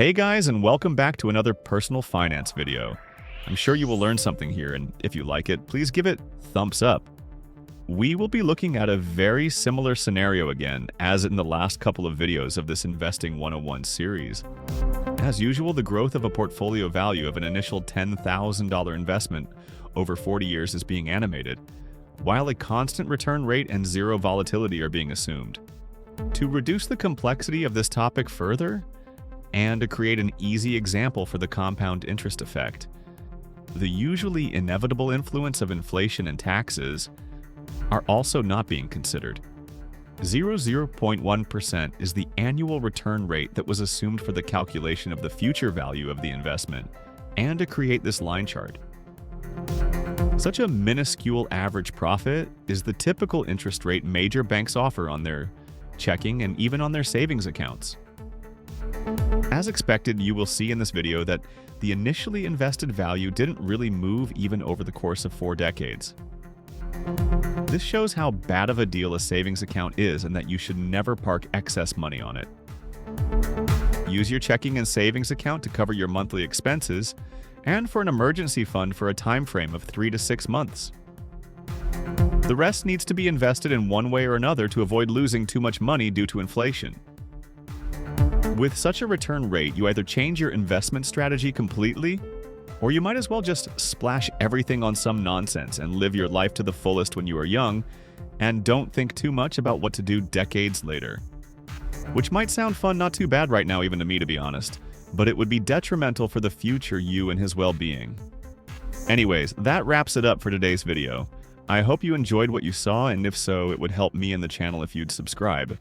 Hey guys, and welcome back to another personal finance video. I'm sure you will learn something here, and if you like it, please give it thumbs up. We will be looking at a very similar scenario again, as in the last couple of videos of this Investing 101 series. As usual, the growth of a portfolio value of an initial $10,000 investment over 40 years is being animated, while a constant return rate and zero volatility are being assumed. To reduce the complexity of this topic further, and to create an easy example for the compound interest effect, the usually inevitable influence of inflation and taxes are also not being considered. 0.1% is the annual return rate that was assumed for the calculation of the future value of the investment and to create this line chart. Such a minuscule average profit is the typical interest rate major banks offer on their checking and even on their savings accounts. As expected, you will see in this video that the initially invested value didn't really move even over the course of 4 decades. This shows how bad of a deal a savings account is and that you should never park excess money on it. Use your checking and savings account to cover your monthly expenses and for an emergency fund for a time frame of 3 to 6 months. The rest needs to be invested in one way or another to avoid losing too much money due to inflation. With such a return rate, you either change your investment strategy completely, or you might as well just splash everything on some nonsense and live your life to the fullest when you are young, and don't think too much about what to do decades later. Which might sound fun, not too bad right now even to me, to be honest, but it would be detrimental for the future you and his well-being. Anyways, that wraps it up for today's video. I hope you enjoyed what you saw, and if so, it would help me and the channel if you'd subscribe.